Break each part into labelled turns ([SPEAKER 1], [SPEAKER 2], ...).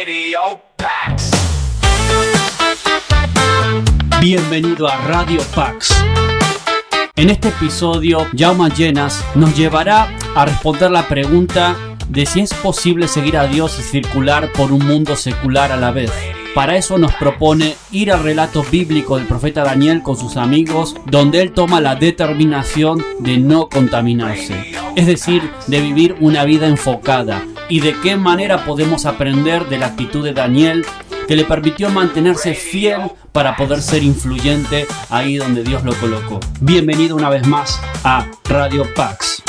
[SPEAKER 1] Radio Pax.
[SPEAKER 2] Bienvenido a Radio Pax. En este episodio, Jaume Llenas nos llevará a responder la pregunta de si es posible seguir a Dios y circular por un mundo secular a la vez. Para eso nos propone ir al relato bíblico del profeta Daniel con sus amigos, donde él toma la determinación de no contaminarse, es decir, de vivir una vida enfocada. Y de qué manera podemos aprender de la actitud de Daniel, que le permitió mantenerse fiel para poder ser influyente ahí donde Dios lo colocó. Bienvenido una vez más a Radio Pax.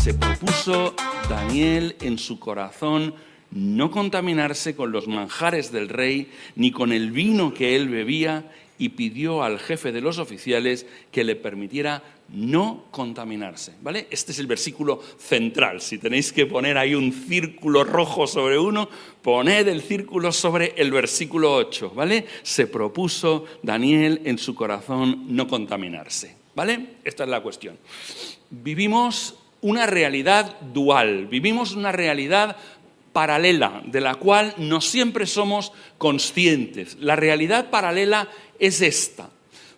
[SPEAKER 3] Se propuso Daniel en su corazón no contaminarse con los manjares del rey ni con el vino que él bebía, y pidió al jefe de los oficiales que le permitiera no contaminarse, ¿vale? Este es el versículo central. Si tenéis que poner ahí un círculo rojo sobre uno, poned el círculo sobre el versículo 8, ¿vale? Se propuso Daniel en su corazón no contaminarse, ¿vale? Esta es la cuestión. Vivimos una realidad dual, vivimos una realidad paralela, de la cual no siempre somos conscientes. La realidad paralela es esta.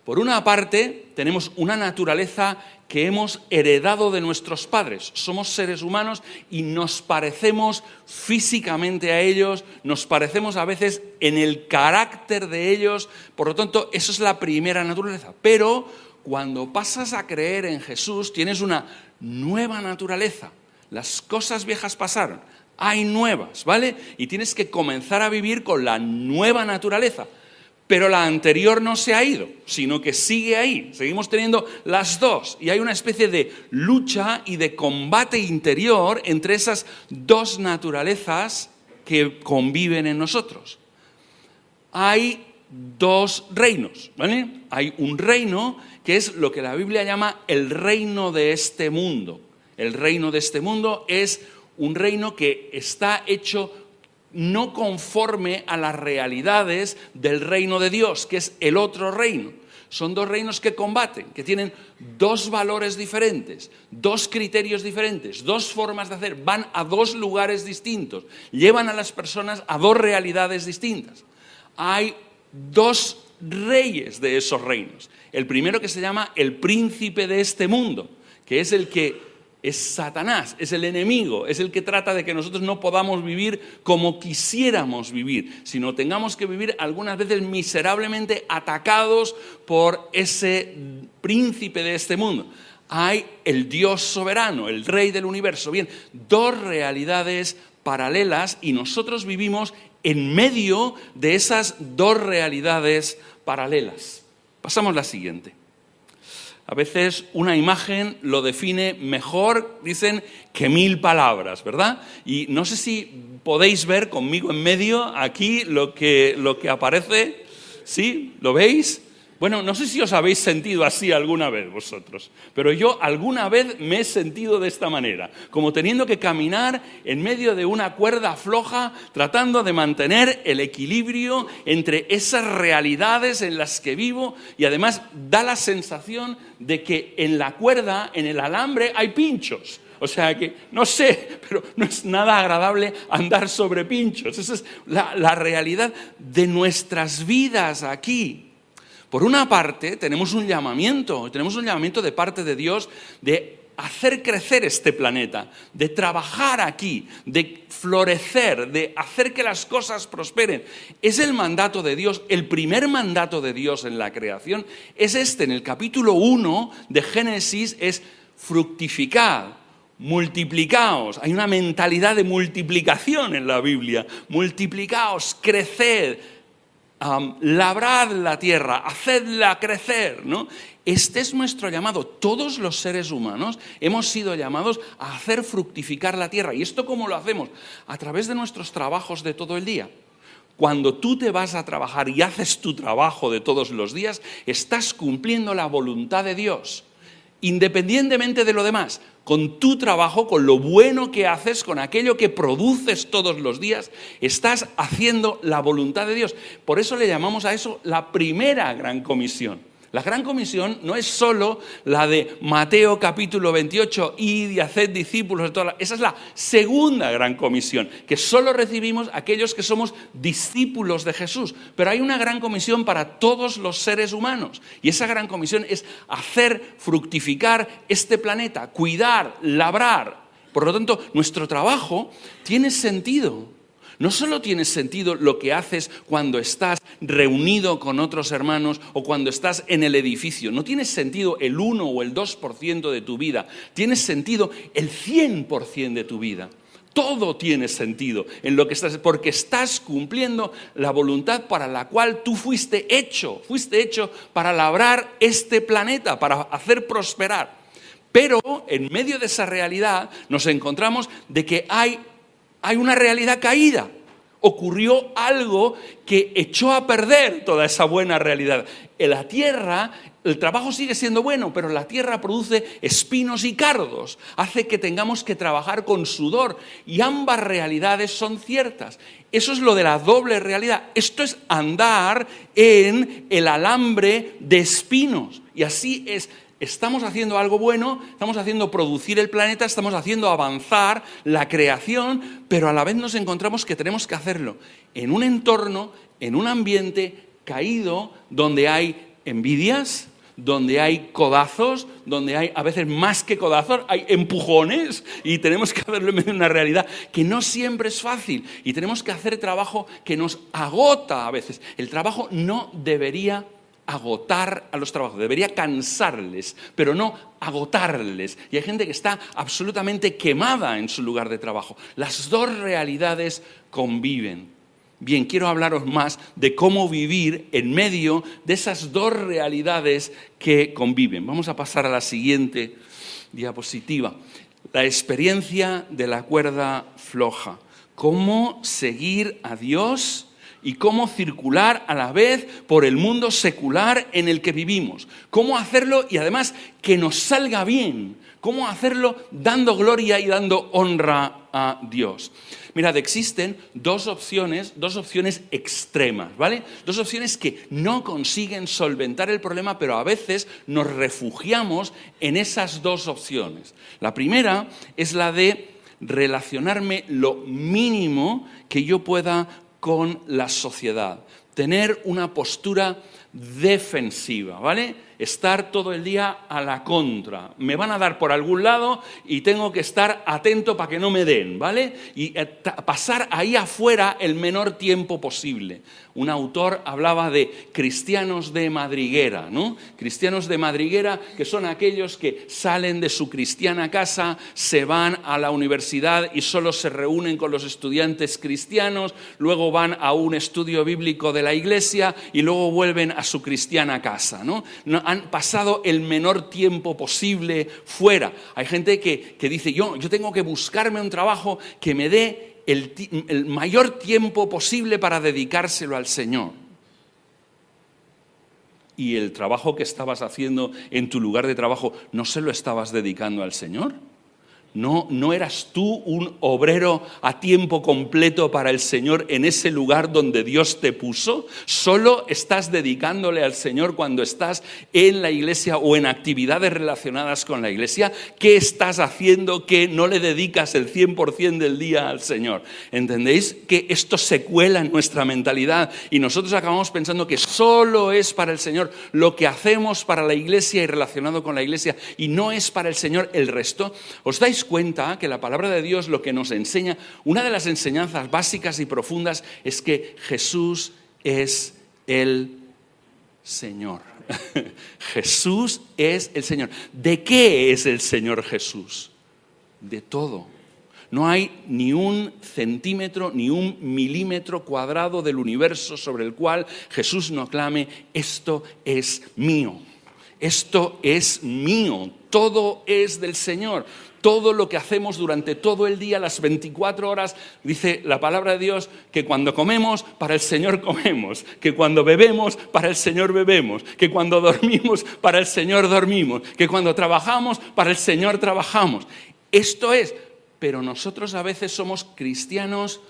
[SPEAKER 3] Por una parte, tenemos una naturaleza que hemos heredado de nuestros padres. Somos seres humanos y nos parecemos físicamente a ellos, nos parecemos a veces en el carácter de ellos. Por lo tanto, eso es la primera naturaleza. Pero cuando pasas a creer en Jesús, tienes una nueva naturaleza. Las cosas viejas pasaron, hay nuevas, ¿vale? Y tienes que comenzar a vivir con la nueva naturaleza. Pero la anterior no se ha ido, sino que sigue ahí. Seguimos teniendo las dos. Y hay una especie de lucha y de combate interior entre esas dos naturalezas que conviven en nosotros. Hay dos reinos, ¿vale? Hay un reino que es lo que la Biblia llama el reino de este mundo. El reino de este mundo es un reino que está hecho no conforme a las realidades del reino de Dios, que es el otro reino. Son dos reinos que combaten, que tienen dos valores diferentes, dos criterios diferentes, dos formas de hacer. Van a dos lugares distintos, llevan a las personas a dos realidades distintas. Hay dos reyes de esos reinos. El primero, que se llama el príncipe de este mundo, que es el que es Satanás, es el enemigo, es el que trata de que nosotros no podamos vivir como quisiéramos vivir, sino tengamos que vivir algunas veces miserablemente atacados por ese príncipe de este mundo. Hay el Dios soberano, el rey del universo. Bien, dos realidades paralelas y nosotros vivimos en medio de esas dos realidades paralelas. Pasamos a la siguiente. A veces una imagen lo define mejor, dicen, que 1000 palabras, ¿verdad? Y no sé si podéis ver conmigo en medio aquí lo que aparece. ¿Sí? ¿Lo veis? Bueno, no sé si os habéis sentido así alguna vez vosotros, pero yo alguna vez me he sentido de esta manera, como teniendo que caminar en medio de una cuerda floja, tratando de mantener el equilibrio entre esas realidades en las que vivo, y además da la sensación de que en la cuerda, en el alambre, hay pinchos. O sea que, no sé, pero no es nada agradable andar sobre pinchos. Esa es la realidad de nuestras vidas aquí. Por una parte, tenemos un llamamiento de parte de Dios de hacer crecer este planeta, de trabajar aquí, de florecer, de hacer que las cosas prosperen. Es el mandato de Dios, el primer mandato de Dios en la creación es este. En el capítulo 1 de Génesis es fructificad, multiplicaos. Hay una mentalidad de multiplicación en la Biblia. Multiplicaos, creced, labrad la tierra, hacedla crecer, ¿no? Este es nuestro llamado. Todos los seres humanos hemos sido llamados a hacer fructificar la tierra. ¿Y esto cómo lo hacemos? A través de nuestros trabajos de todo el día. Cuando tú te vas a trabajar y haces tu trabajo de todos los días, estás cumpliendo la voluntad de Dios. Independientemente de lo demás, con tu trabajo, con lo bueno que haces, con aquello que produces todos los días, estás haciendo la voluntad de Dios. Por eso le llamamos a eso la primera gran comisión. La gran comisión no es solo la de Mateo capítulo 28, id y haced discípulos. Esa es la segunda gran comisión, que solo recibimos aquellos que somos discípulos de Jesús. Pero hay una gran comisión para todos los seres humanos. Y esa gran comisión es hacer fructificar este planeta, cuidar, labrar. Por lo tanto, nuestro trabajo tiene sentido. No solo tiene sentido lo que haces cuando estás reunido con otros hermanos o cuando estás en el edificio. No tiene sentido el 1 o el 2% de tu vida. Tiene sentido el 100% de tu vida. Todo tiene sentido en lo que estás, porque estás cumpliendo la voluntad para la cual tú fuiste hecho. Fuiste hecho para labrar este planeta, para hacer prosperar. Pero en medio de esa realidad nos encontramos de que hay una realidad caída. Ocurrió algo que echó a perder toda esa buena realidad. En la tierra, el trabajo sigue siendo bueno, pero la tierra produce espinos y cardos. Hace que tengamos que trabajar con sudor. Y ambas realidades son ciertas. Eso es lo de la doble realidad. Esto es andar en el alambre de espinos. Y así es. Estamos haciendo algo bueno, estamos haciendo producir el planeta, estamos haciendo avanzar la creación, pero a la vez nos encontramos que tenemos que hacerlo en un entorno, en un ambiente caído, donde hay envidias, donde hay codazos, donde hay a veces más que codazos, hay empujones y tenemos que hacerlo en medio de una realidad que no siempre es fácil y tenemos que hacer trabajo que nos agota a veces. El trabajo no debería agotar a los trabajadores, debería cansarles, pero no agotarles. Y hay gente que está absolutamente quemada en su lugar de trabajo. Las dos realidades conviven. Bien, quiero hablaros más de cómo vivir en medio de esas dos realidades que conviven. Vamos a pasar a la siguiente diapositiva. La experiencia de la cuerda floja. ¿Cómo seguir a Dios y cómo circular a la vez por el mundo secular en el que vivimos? ¿Cómo hacerlo y además que nos salga bien? ¿Cómo hacerlo dando gloria y dando honra a Dios? Mirad, existen dos opciones extremas, ¿vale? Dos opciones que no consiguen solventar el problema, pero a veces nos refugiamos en esas dos opciones. La primera es la de relacionarme lo mínimo que yo pueda con la sociedad, tener una postura defensiva, ¿vale? Estar todo el día a la contra. Me van a dar por algún lado y tengo que estar atento para que no me den, ¿vale? Y pasar ahí afuera el menor tiempo posible. Un autor hablaba de cristianos de madriguera, ¿no? Cristianos de madriguera, que son aquellos que salen de su cristiana casa, se van a la universidad y solo se reúnen con los estudiantes cristianos, luego van a un estudio bíblico de la iglesia y luego vuelven a su cristiana casa, ¿no? Han pasado el menor tiempo posible fuera. Hay gente que dice, yo tengo que buscarme un trabajo que me dé el mayor tiempo posible para dedicárselo al Señor. ¿Y el trabajo que estabas haciendo en tu lugar de trabajo no se lo estabas dedicando al Señor? ¿No eras tú un obrero a tiempo completo para el Señor en ese lugar donde Dios te puso? ¿Solo estás dedicándole al Señor cuando estás en la iglesia o en actividades relacionadas con la iglesia? ¿Qué estás haciendo que no le dedicas el 100% del día al Señor? ¿Entendéis que esto se cuela en nuestra mentalidad y nosotros acabamos pensando que solo es para el Señor lo que hacemos para la iglesia y relacionado con la iglesia y no es para el Señor el resto? ¿Os dais cuenta que la palabra de Dios lo que nos enseña, una de las enseñanzas básicas y profundas es que Jesús es el Señor? Jesús es el Señor. ¿De qué es el Señor Jesús? De todo. No hay ni un centímetro ni un milímetro cuadrado del universo sobre el cual Jesús no clame, esto es mío. Esto es mío. Todo es del Señor. Todo lo que hacemos durante todo el día, las 24 horas, dice la palabra de Dios que cuando comemos, para el Señor comemos, que cuando bebemos, para el Señor bebemos, que cuando dormimos, para el Señor dormimos, que cuando trabajamos, para el Señor trabajamos. Esto es, pero nosotros a veces somos cristianos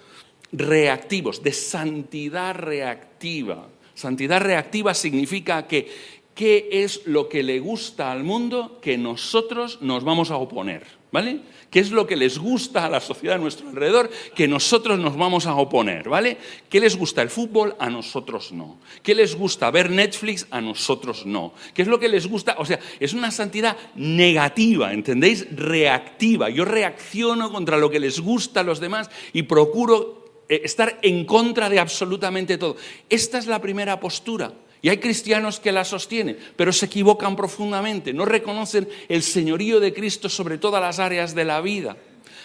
[SPEAKER 3] reactivos, de santidad reactiva. Santidad reactiva significa que qué es lo que le gusta al mundo que nosotros nos vamos a oponer, ¿vale? ¿Qué es lo que les gusta a la sociedad a nuestro alrededor que nosotros nos vamos a oponer, ¿vale? ¿Qué les gusta el fútbol? A nosotros no. ¿Qué les gusta ver Netflix? A nosotros no. ¿Qué es lo que les gusta? O sea, es una santidad negativa, ¿entendéis? Reactiva. Yo reacciono contra lo que les gusta a los demás y procuro estar en contra de absolutamente todo. Esta es la primera postura. Y hay cristianos que la sostienen, pero se equivocan profundamente, no reconocen el señorío de Cristo sobre todas las áreas de la vida.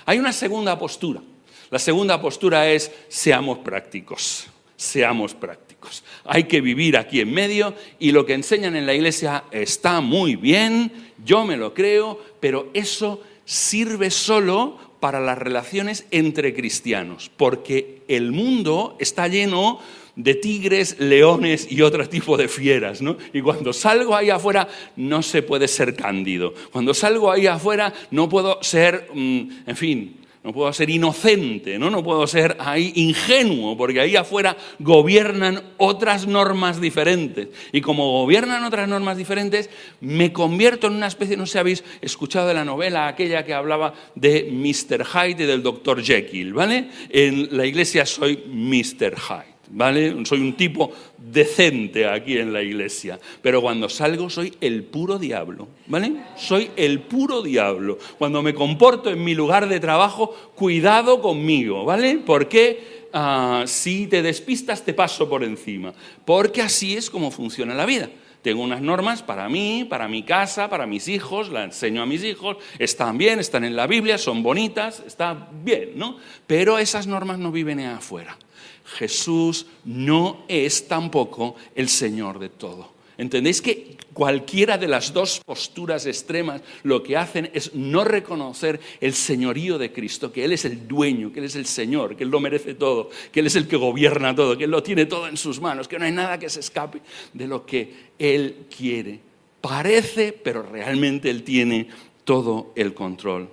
[SPEAKER 3] Hay una segunda postura. La segunda postura es: seamos prácticos, seamos prácticos. Hay que vivir aquí en medio y lo que enseñan en la iglesia está muy bien, yo me lo creo, pero eso sirve solo para las relaciones entre cristianos, porque el mundo está lleno de tigres, leones y otro tipo de fieras, ¿no? Y cuando salgo ahí afuera no se puede ser cándido. Cuando salgo ahí afuera no puedo ser, no puedo ser inocente, ¿no? No puedo ser ahí ingenuo, porque ahí afuera gobiernan otras normas diferentes. Y como gobiernan otras normas diferentes, me convierto en una especie, no sé si habéis escuchado de la novela aquella que hablaba de Mr. Hyde y del Dr. Jekyll, ¿vale? En la iglesia soy Mr. Hyde, ¿vale? Soy un tipo decente aquí en la iglesia, pero cuando salgo soy el puro diablo, ¿vale? Soy el puro diablo. Cuando me comporto en mi lugar de trabajo, cuidado conmigo, ¿vale? Porque si te despistas te paso por encima, porque así es como funciona la vida. Tengo unas normas para mí, para mi casa, para mis hijos, las enseño a mis hijos, están bien, están en la Biblia, son bonitas, está bien, ¿no? Pero esas normas no viven ahí afuera. Jesús no es tampoco el Señor de todo. ¿Entendéis que cualquiera de las dos posturas extremas lo que hacen es no reconocer el señorío de Cristo, que Él es el dueño, que Él es el Señor, que Él lo merece todo, que Él es el que gobierna todo, que Él lo tiene todo en sus manos, que no hay nada que se escape de lo que Él quiere? Parece, pero realmente Él tiene todo el control.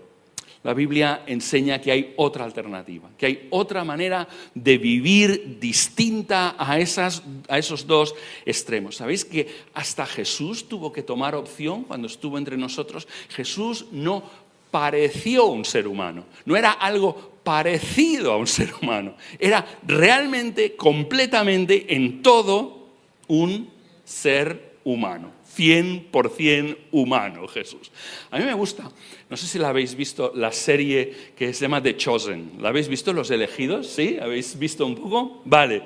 [SPEAKER 3] La Biblia enseña que hay otra alternativa, que hay otra manera de vivir distinta a esos dos extremos. ¿Sabéis que hasta Jesús tuvo que tomar opción cuando estuvo entre nosotros? Jesús no pareció un ser humano, no era algo parecido a un ser humano, era realmente, completamente, en todo, un ser humano. 100% humano, Jesús. A mí me gusta, no sé si la habéis visto, la serie que se llama The Chosen. ¿La habéis visto, Los Elegidos? ¿Sí? ¿Habéis visto un poco? Vale.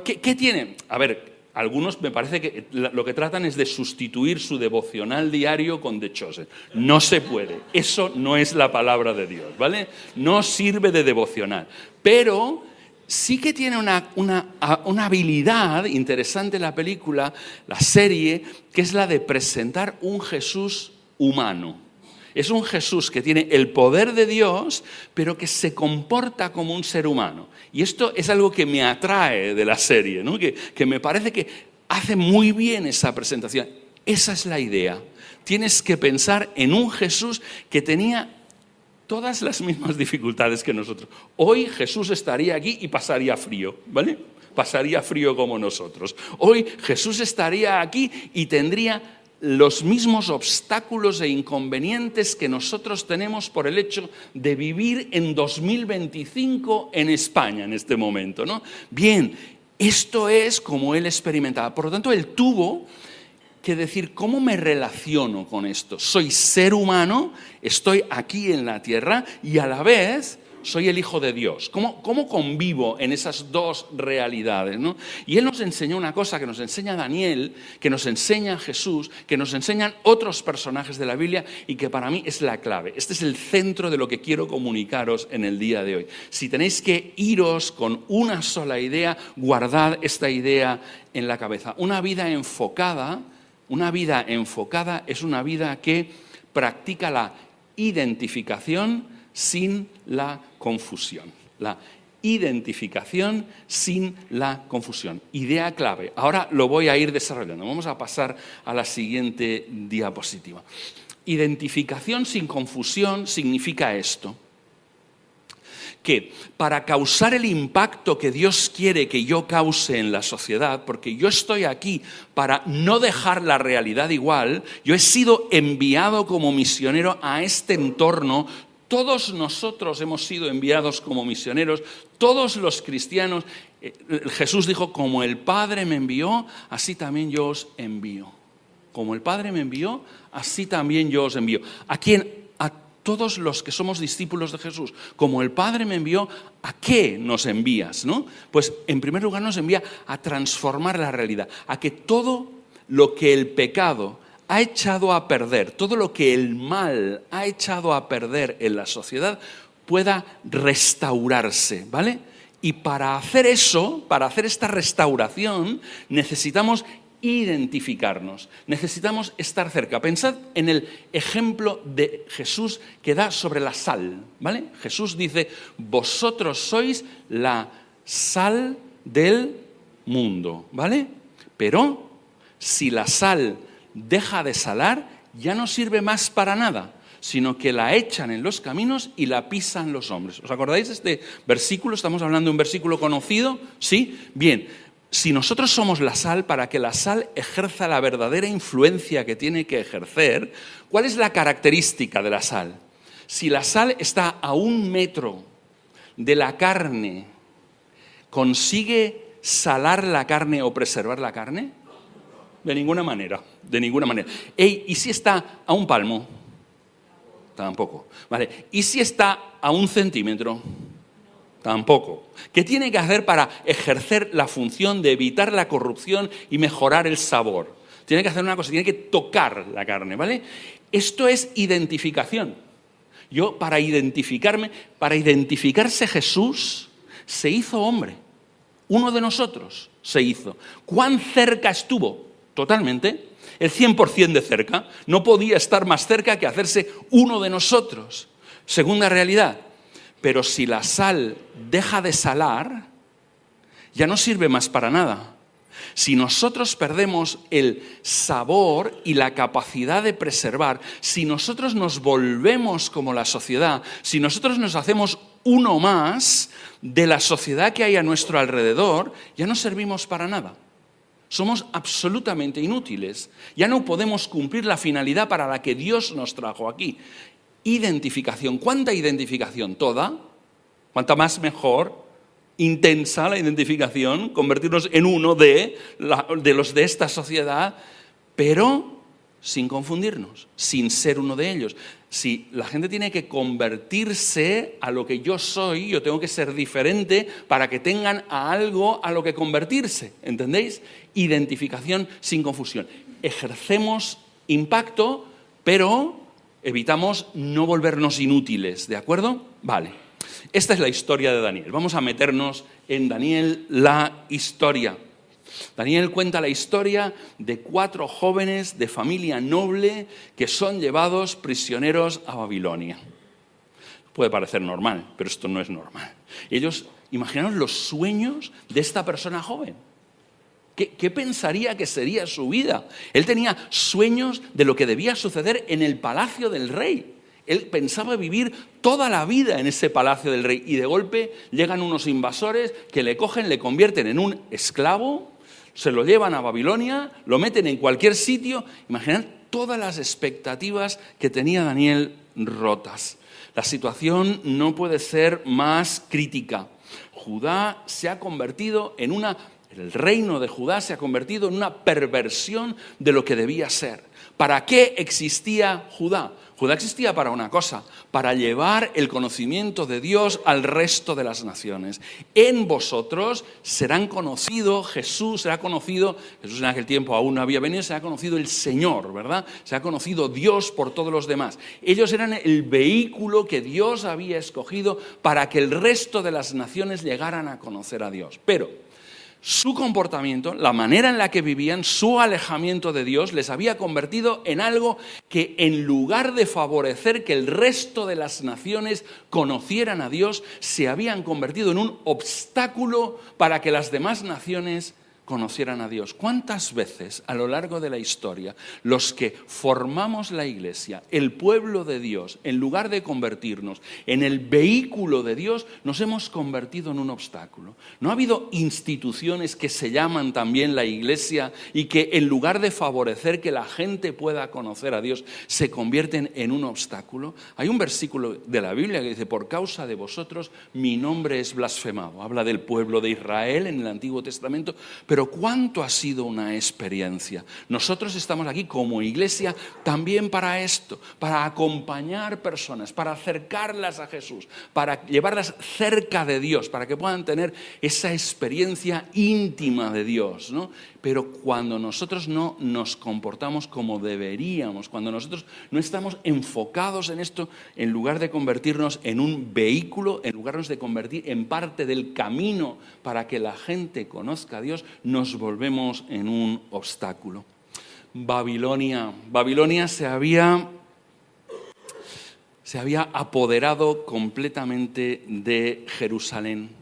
[SPEAKER 3] ¿Qué tiene? A ver, algunos me parece que lo que tratan es de sustituir su devocional diario con The Chosen. No se puede. Eso no es la palabra de Dios, ¿vale? No sirve de devocional. Pero sí que tiene una habilidad interesante la película, la serie, que es la de presentar un Jesús humano. Es un Jesús que tiene el poder de Dios, pero que se comporta como un ser humano. Y esto es algo que me atrae de la serie, ¿no? Que me parece que hace muy bien esa presentación. Esa es la idea. Tienes que pensar en un Jesús que tenía todas las mismas dificultades que nosotros. Hoy Jesús estaría aquí y pasaría frío, ¿vale? Pasaría frío como nosotros. Hoy Jesús estaría aquí y tendría los mismos obstáculos e inconvenientes que nosotros tenemos por el hecho de vivir en 2025 en España en este momento, ¿no? Bien, esto es como Él experimentaba. Por lo tanto, Él tuvo que decir, ¿cómo me relaciono con esto? Soy ser humano, estoy aquí en la tierra y a la vez soy el Hijo de Dios. ¿Cómo convivo en esas dos realidades, ¿no? Y Él nos enseñó una cosa que nos enseña Daniel, que nos enseña Jesús, que nos enseñan otros personajes de la Biblia y que para mí es la clave. Este es el centro de lo que quiero comunicaros en el día de hoy. Si tenéis que iros con una sola idea, guardad esta idea en la cabeza. Una vida enfocada es una vida que practica la identificación sin la confusión. La identificación sin la confusión. Idea clave. Ahora lo voy a ir desarrollando. Vamos a pasar a la siguiente diapositiva. Identificación sin confusión significa esto. que para causar el impacto que Dios quiere que yo cause en la sociedad, porque yo estoy aquí para no dejar la realidad igual, yo he sido enviado como misionero a este entorno. Todos nosotros hemos sido enviados como misioneros, todos los cristianos. Jesús dijo, como el Padre me envió, así también yo os envío. Como el Padre me envió, así también yo os envío. ¿A quién? A todos los que somos discípulos de Jesús. Como el Padre me envió, ¿a qué nos envías? ¿No? Pues en primer lugar nos envía a transformar la realidad, a que todo lo que el pecado ha echado a perder, todo lo que el mal ha echado a perder en la sociedad pueda restaurarse, ¿vale? Y para hacer eso, para hacer esta restauración, necesitamos identificarnos, necesitamos estar cerca. Pensad en el ejemplo de Jesús que da sobre la sal, ¿vale? Jesús dice, vosotros sois la sal del mundo, ¿vale? Pero si la sal deja de salar, ya no sirve más para nada, sino que la echan en los caminos y la pisan los hombres. ¿Os acordáis de este versículo? Estamos hablando de un versículo conocido, ¿sí? Bien. Si nosotros somos la sal, para que la sal ejerza la verdadera influencia que tiene que ejercer, ¿cuál es la característica de la sal? Si la sal está a 1 metro de la carne, ¿consigue salar la carne o preservar la carne? De ninguna manera, de ninguna manera. ¿Y si está a 1 palmo? Tampoco. Vale. ¿Y si está a 1 centímetro? Tampoco. ¿Qué tiene que hacer para ejercer la función de evitar la corrupción y mejorar el sabor? Tiene que hacer una cosa, tiene que tocar la carne, ¿vale? Esto es identificación. Yo, para identificarse Jesús, se hizo hombre. Uno de nosotros se hizo. ¿Cuán cerca estuvo? Totalmente. El 100% de cerca. No podía estar más cerca que hacerse uno de nosotros. Segunda realidad. Pero si la sal deja de salar, ya no sirve más para nada. Si nosotros perdemos el sabor y la capacidad de preservar, si nosotros nos volvemos como la sociedad, si nosotros nos hacemos uno más de la sociedad que hay a nuestro alrededor, ya no servimos para nada. Somos absolutamente inútiles. Ya no podemos cumplir la finalidad para la que Dios nos trajo aquí. Identificación. ¿Cuánta identificación? Toda. Cuanta más mejor, intensa la identificación, convertirnos en uno de los de esta sociedad, pero sin confundirnos, sin ser uno de ellos. Si la gente tiene que convertirse a lo que yo soy, yo tengo que ser diferente para que tengan a algo a lo que convertirse, ¿entendéis? Identificación sin confusión. Ejercemos impacto, pero evitamos no volvernos inútiles, ¿de acuerdo? Vale. Esta es la historia de Daniel. Vamos a meternos en Daniel, la historia. Daniel cuenta la historia de 4 jóvenes de familia noble que son llevados prisioneros a Babilonia. Puede parecer normal, pero esto no es normal. Ellos, imaginaos los sueños de esta persona joven. ¿Qué pensaría que sería su vida? Él tenía sueños de lo que debía suceder en el palacio del rey. Él pensaba vivir toda la vida en ese palacio del rey y de golpe llegan unos invasores que le cogen, le convierten en un esclavo, se lo llevan a Babilonia, lo meten en cualquier sitio. Imaginad todas las expectativas que tenía Daniel rotas. La situación no puede ser más crítica. Judá se ha convertido en el reino de Judá se ha convertido en una perversión de lo que debía ser. ¿Para qué existía Judá? Judá existía para una cosa, para llevar el conocimiento de Dios al resto de las naciones. En vosotros serán conocido Jesús en aquel tiempo aún no había venido, será conocido el Señor, ¿verdad? Será conocido Dios por todos los demás. Ellos eran el vehículo que Dios había escogido para que el resto de las naciones llegaran a conocer a Dios. Pero su comportamiento, la manera en la que vivían, su alejamiento de Dios les había convertido en algo que, en lugar de favorecer que el resto de las naciones conocieran a Dios, se habían convertido en un obstáculo para que las demás naciones conocieran a Dios. ¿Cuántas veces a lo largo de la historia los que formamos la iglesia, el pueblo de Dios, en lugar de convertirnos en el vehículo de Dios, nos hemos convertido en un obstáculo? ¿No ha habido instituciones que se llaman también la iglesia y que en lugar de favorecer que la gente pueda conocer a Dios, se convierten en un obstáculo? Hay un versículo de la Biblia que dice: por causa de vosotros mi nombre es blasfemado. Habla del pueblo de Israel en el Antiguo Testamento, pero ¿cuánto ha sido una experiencia? Nosotros estamos aquí como iglesia también para esto, para acompañar personas, para acercarlas a Jesús, para llevarlas cerca de Dios, para que puedan tener esa experiencia íntima de Dios, ¿no? Pero cuando nosotros no nos comportamos como deberíamos, cuando nosotros no estamos enfocados en esto, en lugar de convertirnos en un vehículo, en lugar de convertir en parte del camino para que la gente conozca a Dios, nos volvemos en un obstáculo. Babilonia se había apoderado completamente de Jerusalén.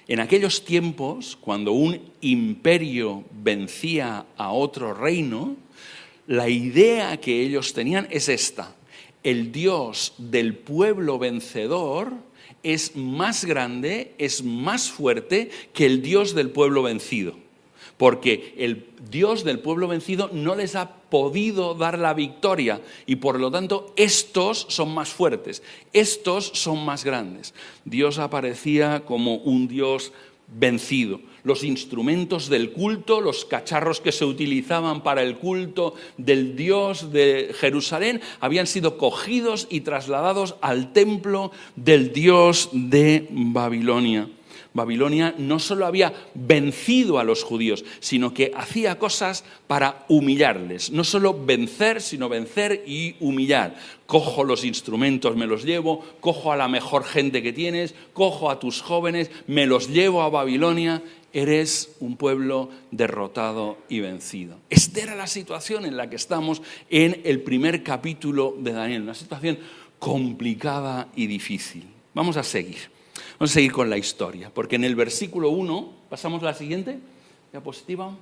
[SPEAKER 3] En aquellos tiempos, cuando un imperio vencía a otro reino, la idea que ellos tenían es esta: el Dios del pueblo vencedor es más grande, es más fuerte que el Dios del pueblo vencido. Porque el Dios del pueblo vencido no les ha podido dar la victoria y por lo tanto estos son más fuertes, estos son más grandes. Dios aparecía como un Dios vencido. Los instrumentos del culto, los cacharros que se utilizaban para el culto del Dios de Jerusalén, habían sido cogidos y trasladados al templo del Dios de Babilonia. Babilonia no solo había vencido a los judíos, sino que hacía cosas para humillarles. No solo vencer, sino vencer y humillar. Cojo los instrumentos, me los llevo, cojo a la mejor gente que tienes, cojo a tus jóvenes, me los llevo a Babilonia. Eres un pueblo derrotado y vencido. Esta era la situación en la que estamos en el primer capítulo de Daniel. Una situación complicada y difícil. Vamos a seguir con la historia, porque en el versículo 1, ¿pasamos a la siguiente? ¿Diapositiva?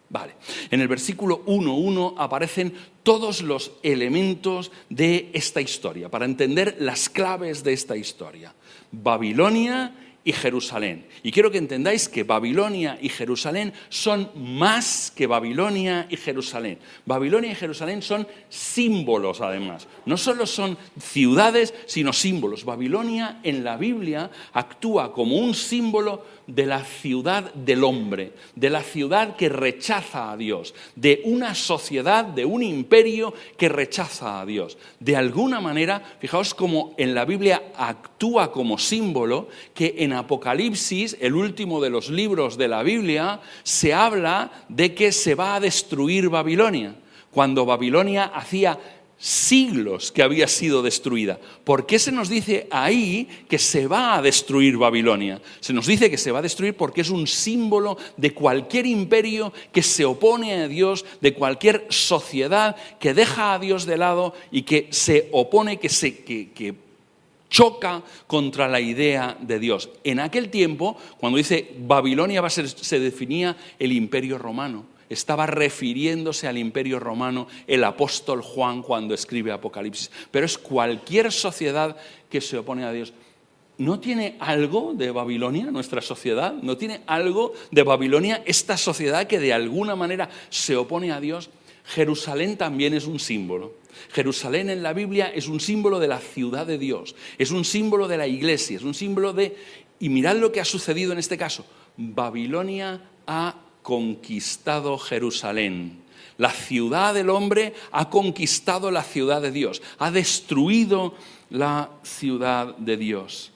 [SPEAKER 3] Vale. En el versículo 1.1 aparecen todos los elementos de esta historia, para entender las claves de esta historia. Babilonia y Jerusalén. Y quiero que entendáis que Babilonia y Jerusalén son más que Babilonia y Jerusalén. Babilonia y Jerusalén son símbolos, además. No solo son ciudades, sino símbolos. Babilonia en la Biblia actúa como un símbolo de la ciudad del hombre, de la ciudad que rechaza a Dios, de una sociedad, de un imperio que rechaza a Dios. De alguna manera, fijaos cómo en la Biblia actúa como símbolo, que en Apocalipsis, el último de los libros de la Biblia, se habla de que se va a destruir Babilonia, cuando Babilonia hacía siglos que había sido destruida. ¿Por qué se nos dice ahí que se va a destruir Babilonia? Se nos dice que se va a destruir porque es un símbolo de cualquier imperio que se opone a Dios, de cualquier sociedad que deja a Dios de lado y que se opone, que choca contra la idea de Dios. En aquel tiempo, cuando dice Babilonia se definía el imperio romano. Estaba refiriéndose al imperio romano el apóstol Juan cuando escribe Apocalipsis. Pero es cualquier sociedad que se opone a Dios. ¿No tiene algo de Babilonia nuestra sociedad? ¿No tiene algo de Babilonia esta sociedad que de alguna manera se opone a Dios? Jerusalén también es un símbolo. Jerusalén en la Biblia es un símbolo de la ciudad de Dios. Es un símbolo de la iglesia. Es un símbolo de... Y mirad lo que ha sucedido en este caso. Babilonia ha conquistado Jerusalén. La ciudad del hombre ha conquistado la ciudad de Dios, ha destruido la ciudad de Dios.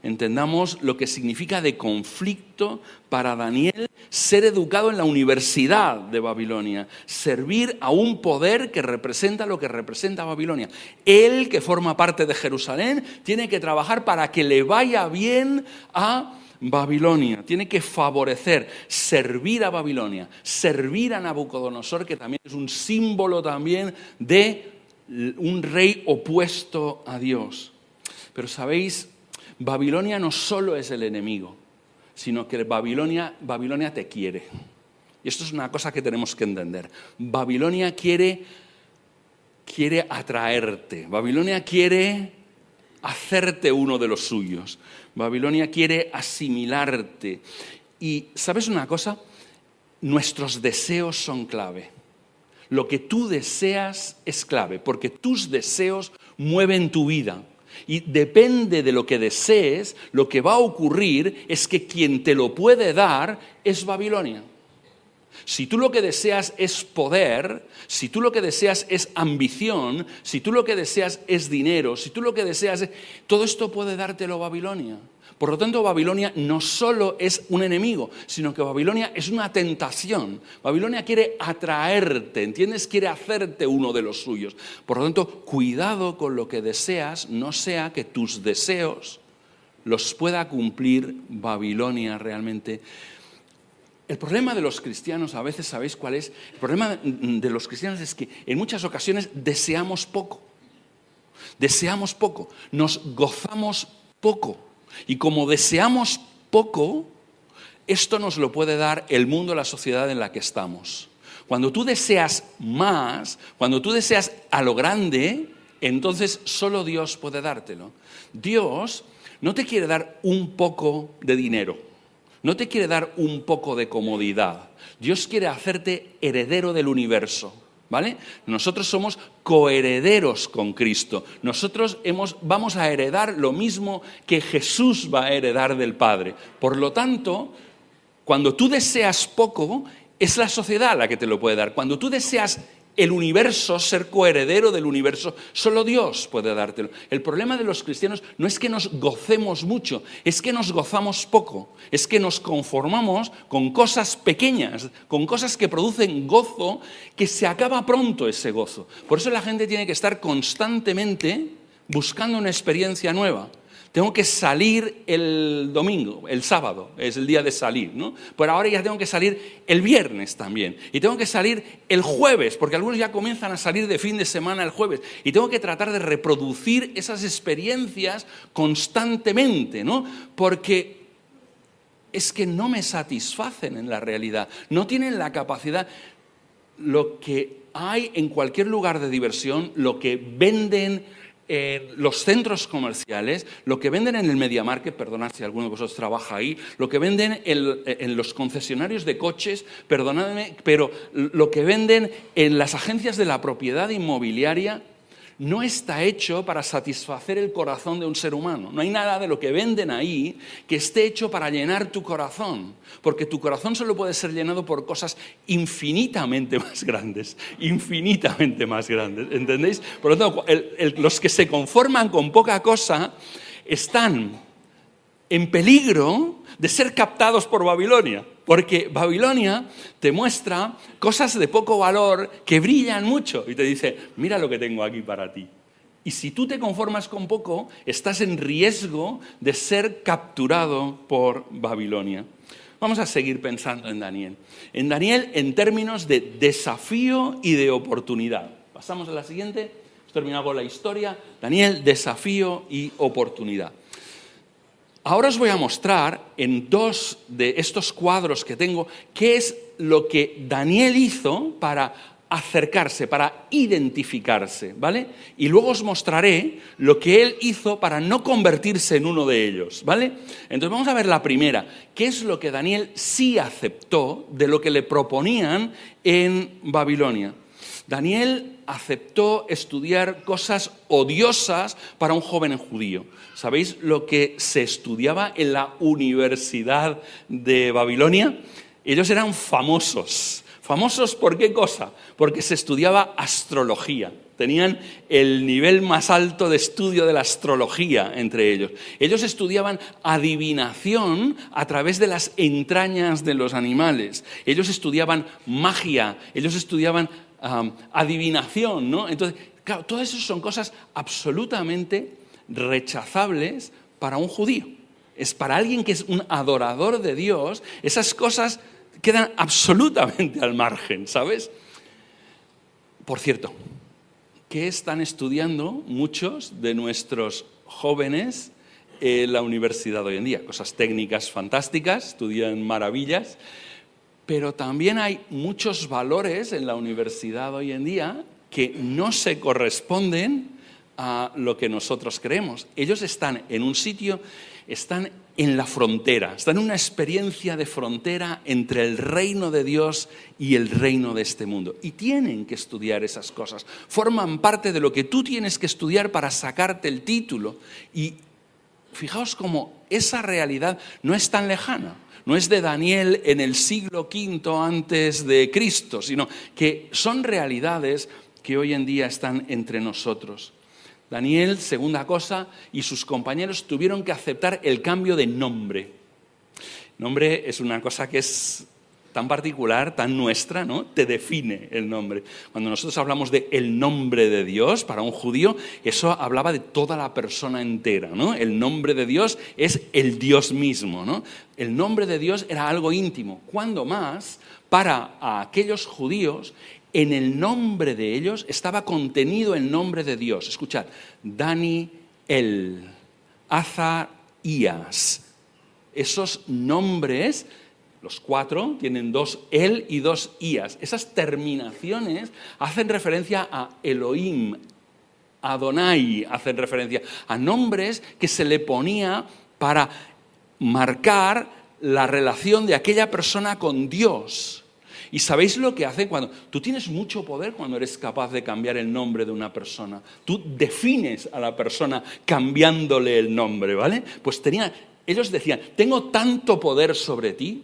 [SPEAKER 3] Entendamos lo que significa de conflicto para Daniel ser educado en la universidad de Babilonia, servir a un poder que representa lo que representa Babilonia. Él, que forma parte de Jerusalén, tiene que trabajar para que le vaya bien a Babilonia, tiene que favorecer, servir a Babilonia, servir a Nabucodonosor, que también es un símbolo también de un rey opuesto a Dios. Pero sabéis, Babilonia no solo es el enemigo. sino que Babilonia te quiere. Y esto es una cosa que tenemos que entender. Babilonia quiere atraerte. Babilonia quiere hacerte uno de los suyos. Babilonia quiere asimilarte. Y ¿sabes una cosa? Nuestros deseos son clave. Lo que tú deseas es clave, porque tus deseos mueven tu vida. Y depende de lo que desees, lo que va a ocurrir es que quien te lo puede dar es Babilonia. Si tú lo que deseas es poder, si tú lo que deseas es ambición, si tú lo que deseas es dinero, si tú lo que deseas es... Todo esto puede dártelo Babilonia. Por lo tanto, Babilonia no solo es un enemigo, sino que Babilonia es una tentación. Babilonia quiere atraerte, ¿entiendes? Quiere hacerte uno de los suyos. Por lo tanto, cuidado con lo que deseas, no sea que tus deseos los pueda cumplir Babilonia realmente. El problema de los cristianos, a veces, ¿sabéis cuál es? El problema de los cristianos es que en muchas ocasiones deseamos poco. Deseamos poco, nos gozamos poco. Y como deseamos poco, esto nos lo puede dar el mundo, la sociedad en la que estamos. Cuando tú deseas más, cuando tú deseas a lo grande, entonces solo Dios puede dártelo. Dios no te quiere dar un poco de dinero, no te quiere dar un poco de comodidad. Dios quiere hacerte heredero del universo. ¿Vale? Nosotros somos coherederos con Cristo. Nosotros vamos a heredar lo mismo que Jesús va a heredar del Padre. Por lo tanto, cuando tú deseas poco, es la sociedad la que te lo puede dar. Cuando tú deseas el universo, ser coheredero del universo, solo Dios puede dártelo. El problema de los cristianos no es que nos gocemos mucho, es que nos gozamos poco, es que nos conformamos con cosas pequeñas, con cosas que producen gozo, que se acaba pronto ese gozo. Por eso la gente tiene que estar constantemente buscando una experiencia nueva. Tengo que salir el domingo, el sábado, es el día de salir, ¿no? Pero ahora ya tengo que salir el viernes también. Y tengo que salir el jueves, porque algunos ya comienzan a salir de fin de semana el jueves. Y tengo que tratar de reproducir esas experiencias constantemente, ¿no? Porque es que no me satisfacen en la realidad. No tienen la capacidad. Lo que hay en cualquier lugar de diversión, lo que venden los centros comerciales, lo que venden en el MediaMarket, perdonad si alguno de vosotros trabaja ahí, lo que venden en los concesionarios de coches, perdonadme, pero lo que venden en las agencias de la propiedad inmobiliaria no está hecho para satisfacer el corazón de un ser humano. No hay nada de lo que venden ahí que esté hecho para llenar tu corazón, porque tu corazón solo puede ser llenado por cosas infinitamente más grandes, ¿entendéis? Por lo tanto, los que se conforman con poca cosa están en peligro de ser captados por Babilonia, porque Babilonia te muestra cosas de poco valor que brillan mucho y te dice, mira lo que tengo aquí para ti. Y si tú te conformas con poco, estás en riesgo de ser capturado por Babilonia. Vamos a seguir pensando en Daniel. En Daniel en términos de desafío y de oportunidad. Pasamos a la siguiente. Hemos terminado con la historia. Daniel, desafío y oportunidad. Ahora os voy a mostrar en 2 de estos cuadros que tengo qué es lo que Daniel hizo para acercarse, para identificarse, ¿vale? Y luego os mostraré lo que él hizo para no convertirse en uno de ellos, ¿vale? Entonces vamos a ver la primera. ¿Qué es lo que Daniel sí aceptó de lo que le proponían en Babilonia? Daniel aceptó estudiar cosas odiosas para un joven judío. ¿Sabéis lo que se estudiaba en la Universidad de Babilonia? Ellos eran famosos. ¿Famosos por qué cosa? Porque se estudiaba astrología. Tenían el nivel más alto de estudio de la astrología entre ellos. Ellos estudiaban adivinación a través de las entrañas de los animales. Ellos estudiaban magia, ellos estudiaban adivinación, ¿no? Entonces, claro, todas esas son cosas absolutamente rechazables para un judío. Es para alguien que es un adorador de Dios, esas cosas quedan absolutamente al margen, ¿sabes? Por cierto, ¿qué están estudiando muchos de nuestros jóvenes en la universidad hoy en día. Cosas técnicas fantásticas, estudian maravillas, pero también hay muchos valores en la universidad hoy en día que no se corresponden a lo que nosotros creemos. Ellos están en un sitio, están en la frontera, están en una experiencia de frontera entre el reino de Dios y el reino de este mundo. Y tienen que estudiar esas cosas. Forman parte de lo que tú tienes que estudiar para sacarte el título. Y fijaos cómo esa realidad no es tan lejana. No es de Daniel en el siglo V antes de Cristo, sino que son realidades que hoy en día están entre nosotros. Daniel, segunda cosa, y sus compañeros tuvieron que aceptar el cambio de nombre. Nombre es una cosa que es tan particular, tan nuestra, ¿no? Te define el nombre. Cuando nosotros hablamos de el nombre de Dios, para un judío, eso hablaba de toda la persona entera, ¿no? El nombre de Dios es el Dios mismo, ¿no? El nombre de Dios era algo íntimo. Cuando más, para aquellos judíos, en el nombre de ellos estaba contenido el nombre de Dios. Escuchad, Daniel, Azarías. Esos nombres, los 4, tienen 2 el y 2 ías. Esas terminaciones hacen referencia a Elohim, Adonai, hacen referencia a nombres que se le ponía para marcar la relación de aquella persona con Dios. ¿Y sabéis lo que hace cuando tú tienes mucho poder cuando eres capaz de cambiar el nombre de una persona? Tú defines a la persona cambiándole el nombre, ¿vale? Pues ellos decían, tengo tanto poder sobre ti,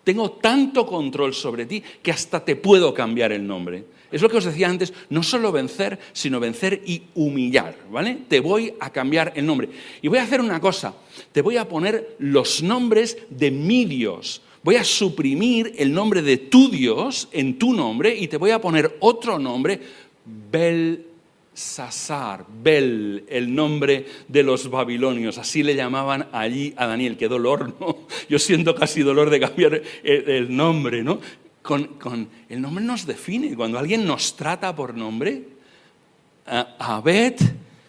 [SPEAKER 3] tengo tanto control sobre ti, que hasta te puedo cambiar el nombre. Es lo que os decía antes, no solo vencer, sino vencer y humillar, ¿vale? Te voy a cambiar el nombre. Y voy a hacer una cosa, te voy a poner los nombres de mi Dios. Voy a suprimir el nombre de tu Dios en tu nombre y te voy a poner otro nombre, Belsasar, el nombre de los babilonios. Así le llamaban allí a Daniel. Qué dolor, ¿no? Yo siento casi dolor de cambiar el nombre, ¿no? Con el nombre nos define. Cuando alguien nos trata por nombre,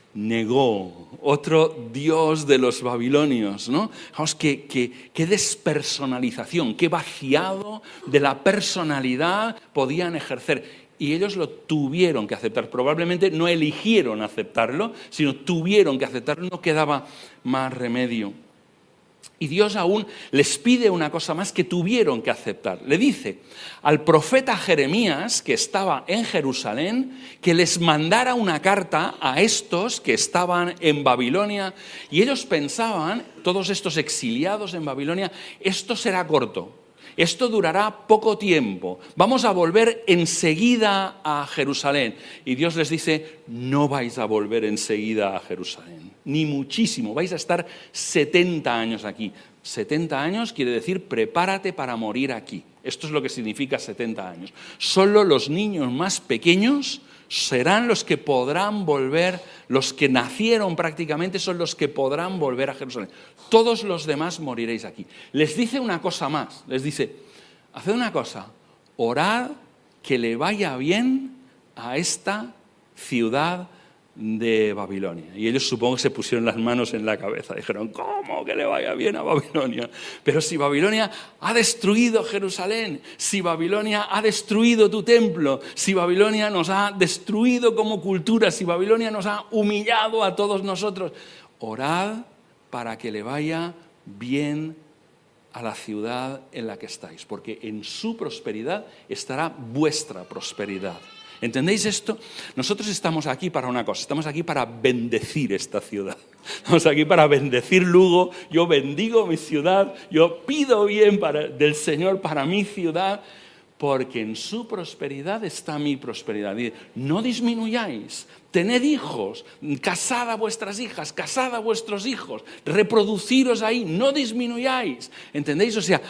[SPEAKER 3] Abed-Negó, otro dios de los babilonios, ¿no? Vamos, qué despersonalización, qué vaciado de la personalidad podían ejercer. Y ellos lo tuvieron que aceptar. Probablemente no eligieron aceptarlo, sino tuvieron que aceptarlo. No quedaba más remedio. Y Dios aún les pide una cosa más que tuvieron que aceptar. Le dice al profeta Jeremías, que estaba en Jerusalén, que les mandara una carta a estos que estaban en Babilonia. Y ellos pensaban, todos estos exiliados en Babilonia, esto será corto. Esto durará poco tiempo. Vamos a volver enseguida a Jerusalén. Y Dios les dice, no vais a volver enseguida a Jerusalén. Ni muchísimo. Vais a estar 70 años aquí. 70 años quiere decir prepárate para morir aquí. Esto es lo que significa 70 años. Solo los niños más pequeños serán los que podrán volver, los que nacieron prácticamente son los que podrán volver a Jerusalén. Todos los demás moriréis aquí. Les dice una cosa más, les dice, haced una cosa, orad que le vaya bien a esta ciudad de Babilonia. Y ellos supongo que se pusieron las manos en la cabeza. Dijeron, ¿cómo que le vaya bien a Babilonia? Pero si Babilonia ha destruido Jerusalén, si Babilonia ha destruido tu templo, si Babilonia nos ha destruido como cultura, si Babilonia nos ha humillado a todos nosotros, orad para que le vaya bien a la ciudad en la que estáis, porque en su prosperidad estará vuestra prosperidad. ¿Entendéis esto? Nosotros estamos aquí para una cosa, estamos aquí para bendecir esta ciudad. Estamos aquí para bendecir Lugo, yo bendigo mi ciudad, yo pido bien del Señor para mi ciudad, porque en su prosperidad está mi prosperidad. No disminuyáis, tened hijos, casad a vuestras hijas, casad a vuestros hijos, reproduciros ahí, no disminuyáis. ¿Entendéis? O sea,